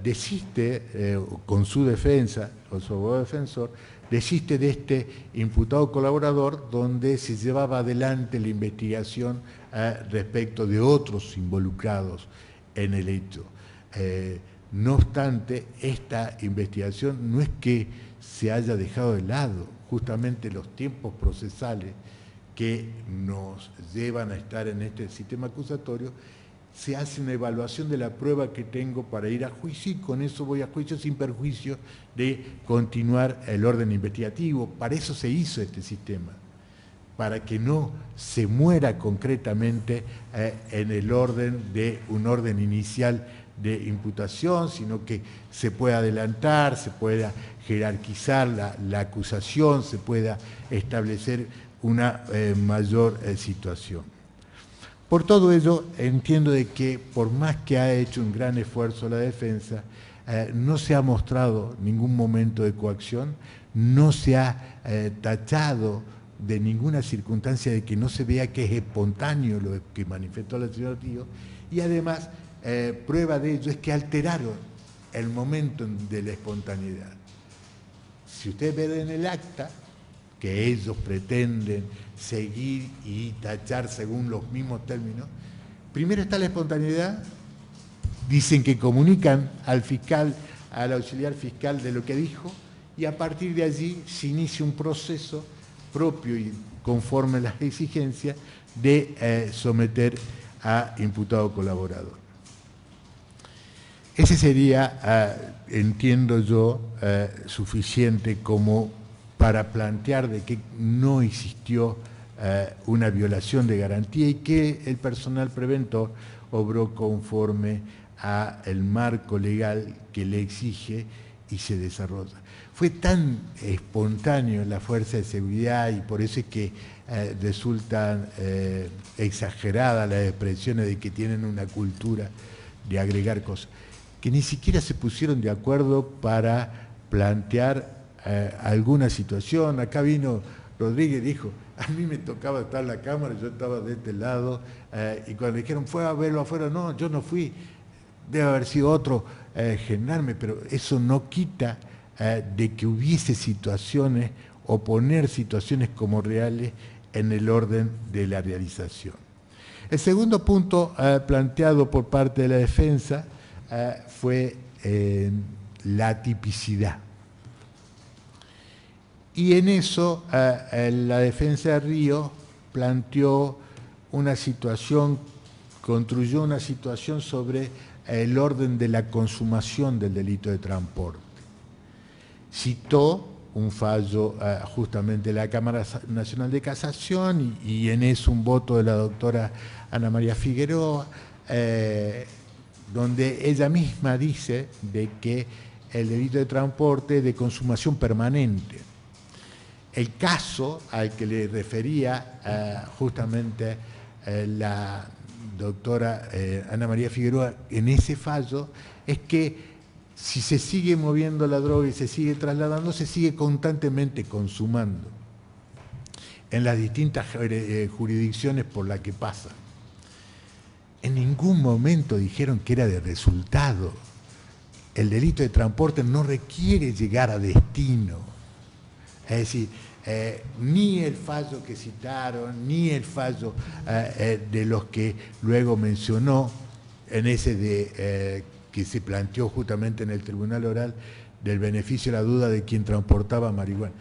desiste con su defensa, con su abogado defensor, desiste de este imputado colaborador, donde se llevaba adelante la investigación respecto de otros involucrados en el hecho. No obstante, esta investigación no es que se haya dejado de lado, justamente los tiempos procesales que nos llevan a estar en este sistema acusatorio, se hace una evaluación de la prueba que tengo para ir a juicio y con eso voy a juicio sin perjuicio de continuar el orden investigativo. Para eso se hizo este sistema, para que no se muera concretamente en el orden de un orden inicial de imputación, sino que se pueda adelantar, se pueda jerarquizar la acusación, se pueda establecer una mayor situación. Por todo ello, entiendo de que por más que ha hecho un gran esfuerzo la defensa, no se ha mostrado ningún momento de coacción, no se ha tachado de ninguna circunstancia de que no se vea que es espontáneo lo que manifestó la señora Ríos, y además prueba de ello es que alteraron el momento de la espontaneidad. Si ustedes ven en el acta que ellos pretenden seguir y tachar según los mismos términos, primero está la espontaneidad, dicen que comunican al fiscal, al auxiliar fiscal de lo que dijo, y a partir de allí se inicia un proceso propio y conforme a las exigencias de someter a imputado colaborador. Ese sería, entiendo yo, suficiente como para plantear de que no existió una violación de garantía y que el personal preventor obró conforme al marco legal que le exige y se desarrolla. Fue tan espontáneo la fuerza de seguridad y por eso es que resultan exageradas las expresiones de que tienen una cultura de agregar cosas, que ni siquiera se pusieron de acuerdo para plantear alguna situación. Acá vino Rodríguez y dijo, a mí me tocaba estar en la cámara, yo estaba de este lado, y cuando le dijeron, fue a verlo afuera, no, yo no fui, debe haber sido otro gendarme, pero eso no quita de que hubiese situaciones o poner situaciones como reales en el orden de la realización. El segundo punto planteado por parte de la defensa fue la tipicidad. Y en eso la defensa de Ríos planteó una situación, construyó una situación sobre el orden de la consumación del delito de transporte. Citó un fallo justamente de la Cámara Nacional de Casación y en eso un voto de la doctora Ana María Figueroa, donde ella misma dice de que el delito de transporte es de consumación permanente. El caso al que le refería justamente la doctora Ana María Figueroa en ese fallo es que si se sigue moviendo la droga y se sigue trasladando, se sigue constantemente consumando en las distintas jurisdicciones por las que pasa. En ningún momento dijeron que era de resultado. El delito de transporte no requiere llegar a destino. Es decir, ni el fallo que citaron, ni el fallo de los que luego mencionó, en ese que se planteó justamente en el tribunal oral, del beneficio de la duda de quien transportaba marihuana.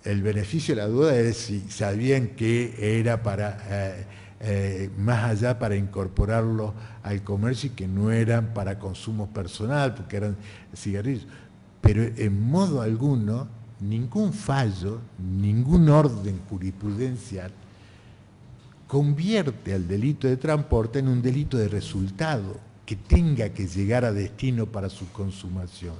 El beneficio de la duda es si sabían que era para, más allá para incorporarlo al comercio y que no eran para consumo personal, porque eran cigarrillos. Pero en modo alguno, ningún fallo, ningún orden jurisprudencial convierte al delito de transporte en un delito de resultado que tenga que llegar a destino para su consumación.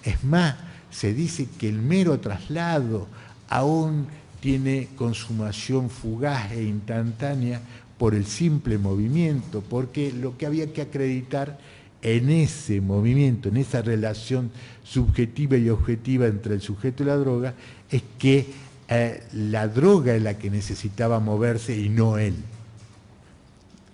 Es más, se dice que el mero traslado aún tiene consumación fugaz e instantánea por el simple movimiento, porque lo que había que acreditar en ese movimiento, en esa relación subjetiva y objetiva entre el sujeto y la droga, es que la droga es la que necesitaba moverse y no él.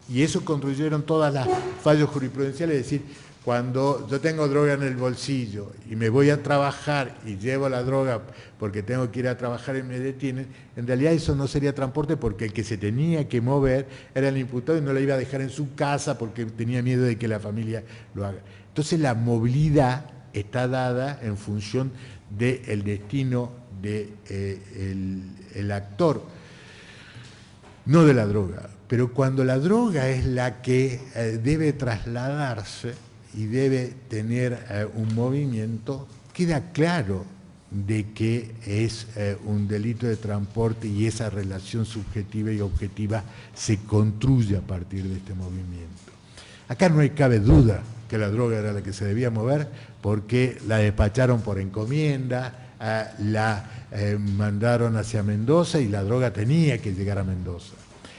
Y eso construyeron todas las fallos jurisprudenciales, es decir, Cuando yo tengo droga en el bolsillo y me voy a trabajar y llevo la droga porque tengo que ir a trabajar y me detienen, en realidad eso no sería transporte porque el que se tenía que mover era el imputado y no lo iba a dejar en su casa porque tenía miedo de que la familia lo haga. Entonces la movilidad está dada en función del destino del actor, no de la droga. Pero cuando la droga es la que debe trasladarse y debe tener un movimiento, queda claro de que es un delito de transporte y esa relación subjetiva y objetiva se construye a partir de este movimiento. Acá no cabe duda que la droga era la que se debía mover porque la despacharon por encomienda, la mandaron hacia Mendoza y la droga tenía que llegar a Mendoza.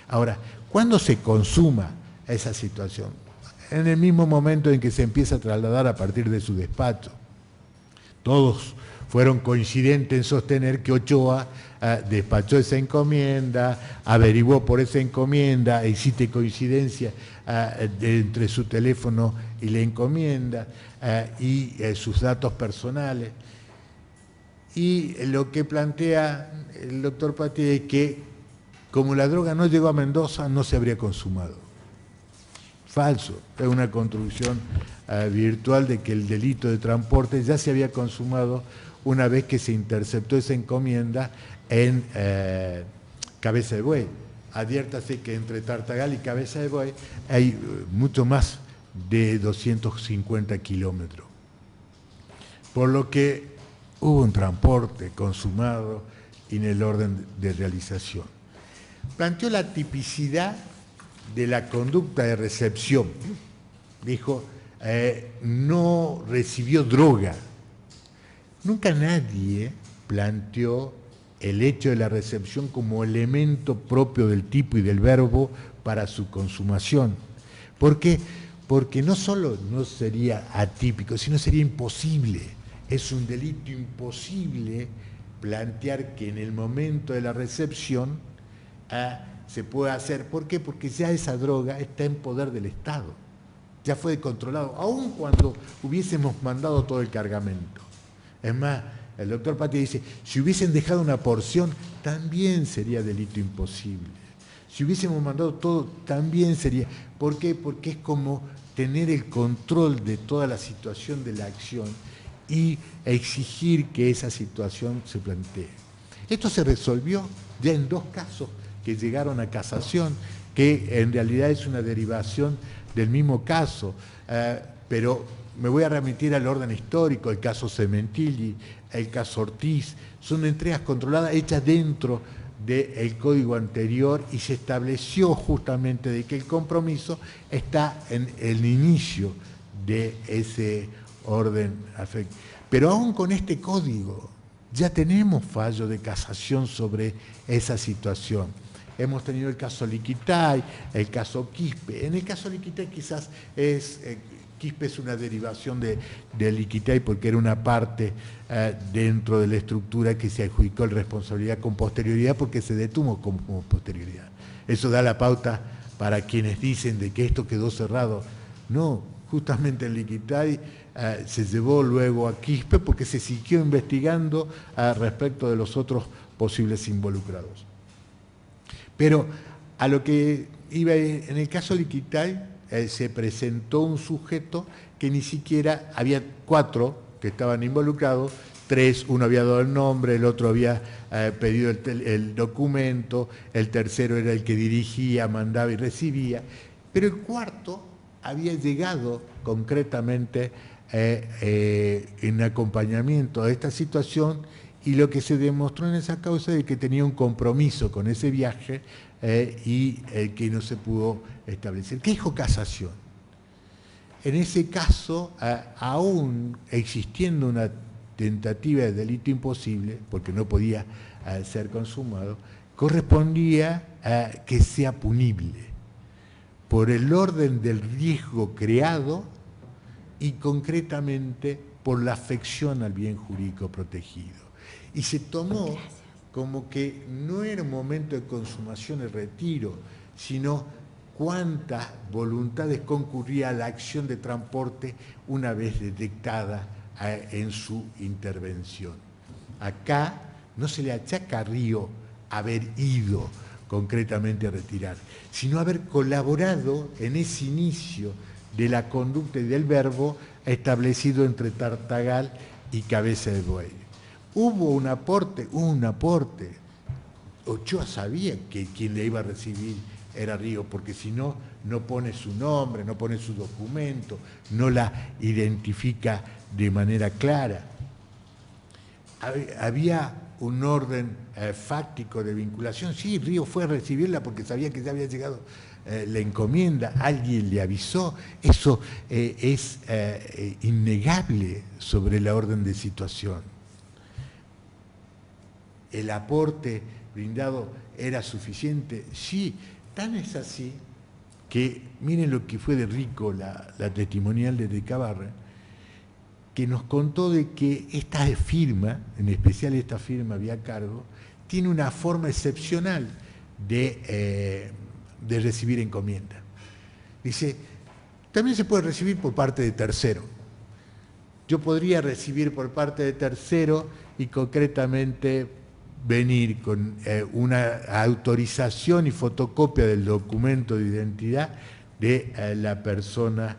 Ahora, ¿cuándo se consuma esa situación? En el mismo momento en que se empieza a trasladar a partir de su despacho. Todos fueron coincidentes en sostener que Ochoa despachó esa encomienda, averiguó por esa encomienda, existe coincidencia entre su teléfono y la encomienda y sus datos personales. Y lo que plantea el doctor Patti es que como la droga no llegó a Mendoza, no se habría consumado. Falso, es una construcción virtual de que el delito de transporte ya se había consumado una vez que se interceptó esa encomienda en Cabeza de Buey. Adviértase que entre Tartagal y Cabeza de Buey hay mucho más de 250 kilómetros. Por lo que hubo un transporte consumado en el orden de realización. Planteó la tipicidad de la conducta de recepción. Dijo, no recibió droga. Nunca nadie planteó el hecho de la recepción como elemento propio del tipo y del verbo para su consumación. ¿Por qué? Porque no solo no sería atípico, sino sería imposible. Es un delito imposible plantear que en el momento de la recepción se puede hacer. ¿Por qué? Porque ya esa droga está en poder del Estado. Ya fue controlado, aun cuando hubiésemos mandado todo el cargamento. Es más, el doctor Patti dice, si hubiesen dejado una porción, también sería delito imposible. Si hubiésemos mandado todo, también sería. ¿Por qué? Porque es como tener el control de toda la situación de la acción y exigir que esa situación se plantee. Esto se resolvió ya en 2 casos que llegaron a casación, que en realidad es una derivación del mismo caso, pero me voy a remitir al orden histórico, el caso Cementilli, el caso Ortiz, son entregas controladas hechas dentro del código anterior y se estableció justamente de que el compromiso está en el inicio de ese orden afectivo. Pero aún con este código ya tenemos fallo de casación sobre esa situación. Hemos tenido el caso Liquitay, el caso Quispe. En el caso Liquitay quizás Quispe es una derivación de Liquitay porque era una parte dentro de la estructura que se adjudicó la responsabilidad con posterioridad porque se detuvo con posterioridad. Eso da la pauta para quienes dicen de que esto quedó cerrado. No, justamente en Liquitay se llevó luego a Quispe porque se siguió investigando respecto de los otros posibles involucrados. Pero a lo que iba en el caso de Liquitay, se presentó un sujeto que ni siquiera, había 4 que estaban involucrados, 3, uno había dado el nombre, el otro había pedido el documento, el tercero era el que dirigía, mandaba y recibía, pero el cuarto había llegado concretamente en acompañamiento a esta situación y lo que se demostró en esa causa es que tenía un compromiso con ese viaje y el que no se pudo establecer. ¿Qué dijo casación? En ese caso, aún existiendo una tentativa de delito imposible, porque no podía ser consumado, correspondía a que sea punible por el orden del riesgo creado y concretamente por la afección al bien jurídico protegido. Y se tomó como que no era un momento de consumación y retiro, sino cuántas voluntades concurría a la acción de transporte una vez detectada en su intervención. Acá no se le achaca a Río haber ido concretamente a retirar, sino haber colaborado en ese inicio de la conducta y del verbo establecido entre Tartagal y Cabeza de Buey. Hubo un aporte, Ochoa sabía que quien le iba a recibir era Río, porque si no, no pone su nombre, no pone su documento, no la identifica de manera clara. Había un orden fáctico de vinculación. Sí, Río fue a recibirla porque sabía que ya había llegado la encomienda, alguien le avisó. Eso es innegable sobre la orden de situación. ¿El aporte brindado era suficiente? Sí, tan es así que miren lo que fue de rico la testimonial de Recabarren, que nos contó de que esta firma, en especial esta firma vía cargo, tiene una forma excepcional de recibir encomienda. Dice, también se puede recibir por parte de tercero. Yo podría recibir por parte de tercero y concretamente venir con una autorización y fotocopia del documento de identidad de la persona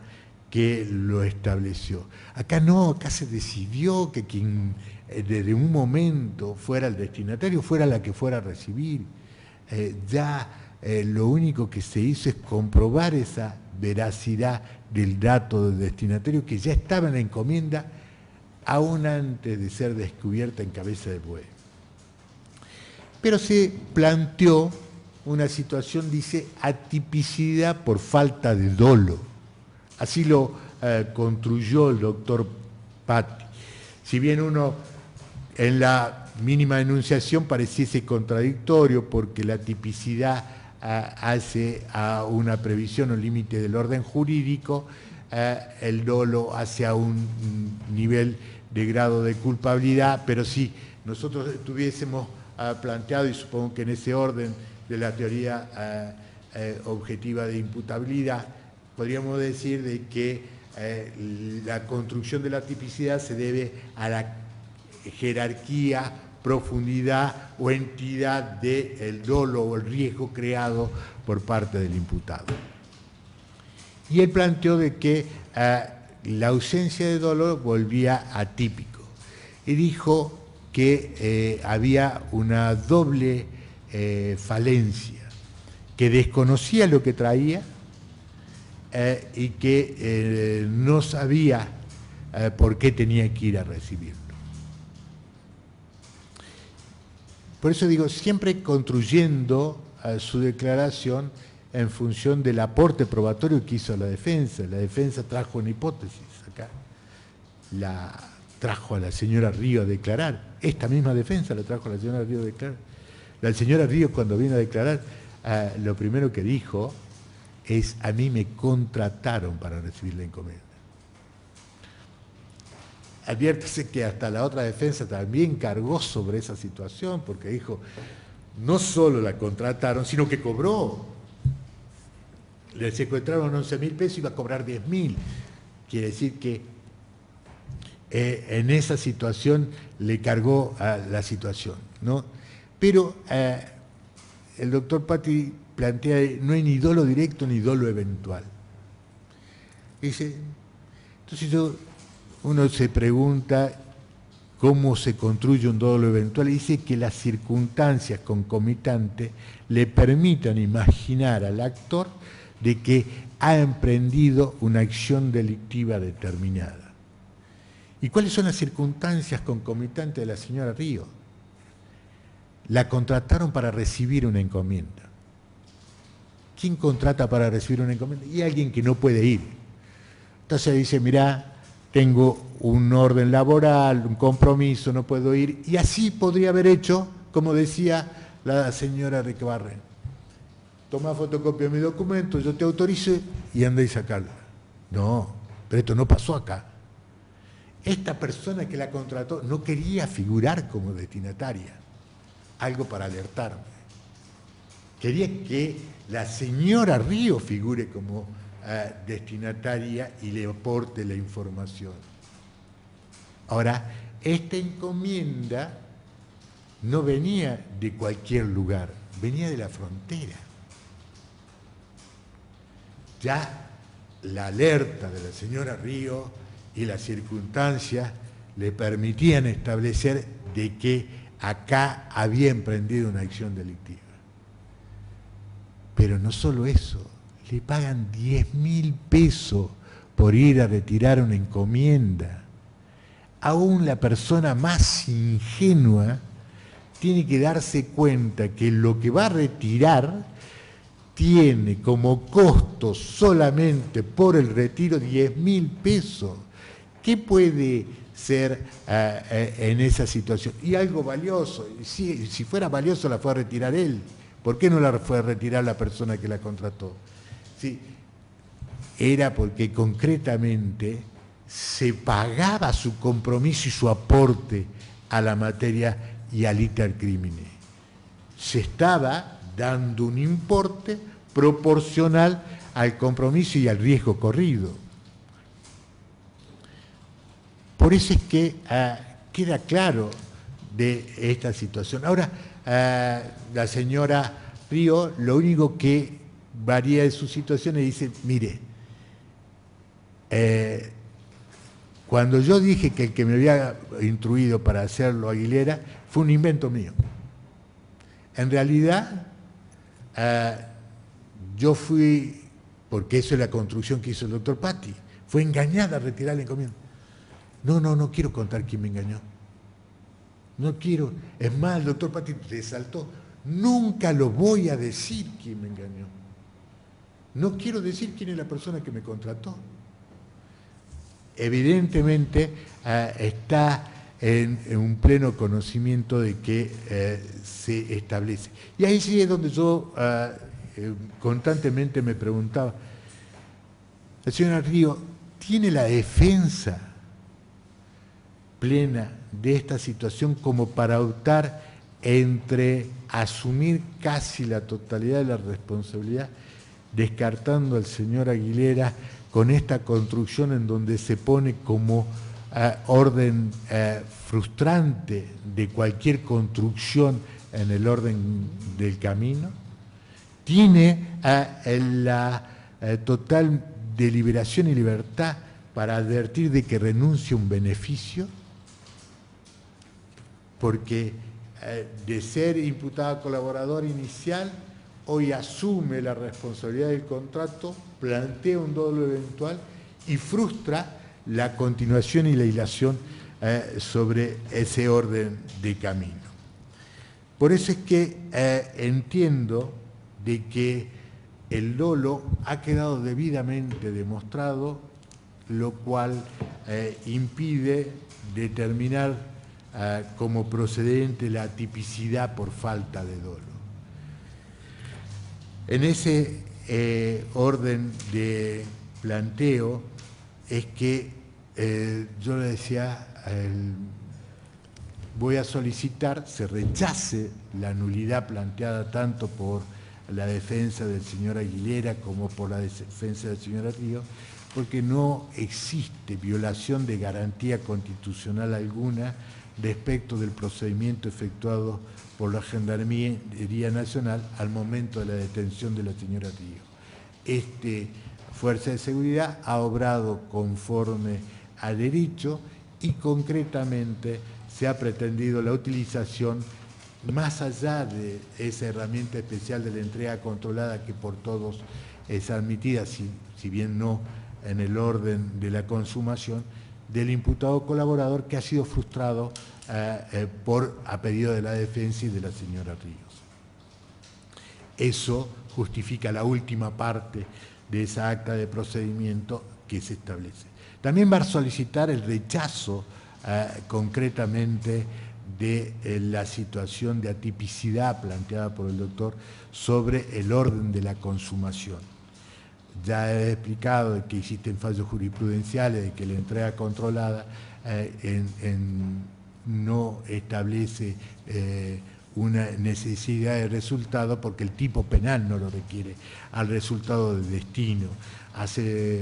que lo estableció. Acá no, acá se decidió que quien desde un momento fuera el destinatario fuera la que fuera a recibir. Lo único que se hizo es comprobar esa veracidad del dato del destinatario que ya estaba en la encomienda aún antes de ser descubierta en Cabeza de Buey. Pero se planteó una situación, dice, atipicidad por falta de dolo. Así lo construyó el doctor Patti. Si bien uno en la mínima enunciación pareciese contradictorio porque la tipicidad hace a una previsión o límite del orden jurídico, el dolo hace a un nivel de grado de culpabilidad, pero si nosotros tuviésemos planteado, y supongo que en ese orden de la teoría objetiva de imputabilidad, podríamos decir de que la construcción de la tipicidad se debe a la jerarquía, profundidad o entidad del dolo o el riesgo creado por parte del imputado. Y él planteó de que la ausencia de dolo volvía atípico y dijo que había una doble falencia, que desconocía lo que traía y que no sabía por qué tenía que ir a recibirlo. Por eso digo, siempre construyendo su declaración en función del aporte probatorio que hizo la defensa. La defensa trajo una hipótesis acá, la trajo a la señora Río a declarar. Esta misma defensa la trajo a la señora Río a declarar. La señora Río, cuando vino a declarar, lo primero que dijo es: a mí me contrataron para recibir la encomienda. Adviértese que hasta la otra defensa también cargó sobre esa situación, porque dijo, no solo la contrataron, sino que cobró. Le secuestraron 11.000 pesos y iba a cobrar 10.000. Quiere decir que en esa situación le cargó a la situación, ¿no? Pero el doctor Patti plantea, no hay ni dolo directo ni dolo eventual. Dice, entonces uno se pregunta cómo se construye un dolo eventual y dice que las circunstancias concomitantes le permitan imaginar al actor de que ha emprendido una acción delictiva determinada. ¿Y cuáles son las circunstancias concomitantes de la señora Río? La contrataron para recibir una encomienda. ¿Quién contrata para recibir una encomienda? Y alguien que no puede ir. Entonces dice, mirá, tengo un orden laboral, un compromiso, no puedo ir. Y así podría haber hecho, como decía la señora Recabarren. Toma fotocopia de mi documento, yo te autorizo y anda y sacarla. No, pero esto no pasó acá. Esta persona que la contrató no quería figurar como destinataria. Algo para alertarme. Quería que la señora Ríos figure como destinataria y le aporte la información. Ahora, esta encomienda no venía de cualquier lugar, venía de la frontera. Ya la alerta de la señora Ríos y las circunstancias le permitían establecer de que acá había emprendido una acción delictiva. Pero no solo eso, le pagan 10.000 pesos por ir a retirar una encomienda. Aún la persona más ingenua tiene que darse cuenta que lo que va a retirar tiene como costo solamente por el retiro 10.000 pesos. ¿Qué puede ser en esa situación? Y algo valioso, si fuera valioso la fue a retirar él, ¿por qué no la fue a retirar la persona que la contrató? Sí, era porque concretamente se pagaba su compromiso y su aporte a la materia y al iter crimine. Se estaba dando un importe proporcional al compromiso y al riesgo corrido. Por eso es que queda claro de esta situación. Ahora, la señora Ríos lo único que varía de su situación y dice, mire, cuando yo dije que el que me había instruido para hacerlo Aguilera fue un invento mío. En realidad, yo fui, porque eso es la construcción que hizo el doctor Patti, fue engañada a retirar la encomienda. No quiero contar quién me engañó. No quiero. Es más, el doctor Patti resaltó, nunca lo voy a decir quién me engañó. No quiero decir quién es la persona que me contrató. Evidentemente está en un pleno conocimiento de que se establece. Y ahí sí es donde yo constantemente me preguntaba, la señora Ríos tiene la defensa plena de esta situación como para optar entre asumir casi la totalidad de la responsabilidad, descartando al señor Aguilera con esta construcción en donde se pone como orden frustrante de cualquier construcción en el orden del camino. Tiene la total deliberación y libertad para advertir de que renuncia a un beneficio, porque de ser imputado colaborador inicial, hoy asume la responsabilidad del contrato, plantea un dolo eventual y frustra la continuación y la hilación sobre ese orden de camino. Por eso es que entiendo de que el dolo ha quedado debidamente demostrado, lo cual impide determinar como procedente la tipicidad por falta de dolo. En ese orden de planteo es que yo le decía, voy a solicitar, se rechace la nulidad planteada tanto por la defensa del señor Aguilera como por la defensa del señor Ríos, porque no existe violación de garantía constitucional alguna respecto del procedimiento efectuado por la Gendarmería Nacional al momento de la detención de la señora Ríos. Fuerza de Seguridad ha obrado conforme a derecho y concretamente se ha pretendido la utilización, más allá de esa herramienta especial de la entrega controlada que por todos es admitida, si bien no en el orden de la consumación, del imputado colaborador que ha sido frustrado a pedido de la defensa y de la señora Ríos. Eso justifica la última parte de esa acta de procedimiento que se establece. También va a solicitar el rechazo concretamente de la situación de atipicidad planteada por el doctor sobre el orden de la consumación. Ya he explicado que existen fallos jurisprudenciales de que la entrega controlada no establece una necesidad de resultado porque el tipo penal no lo requiere, al resultado de destino. Hace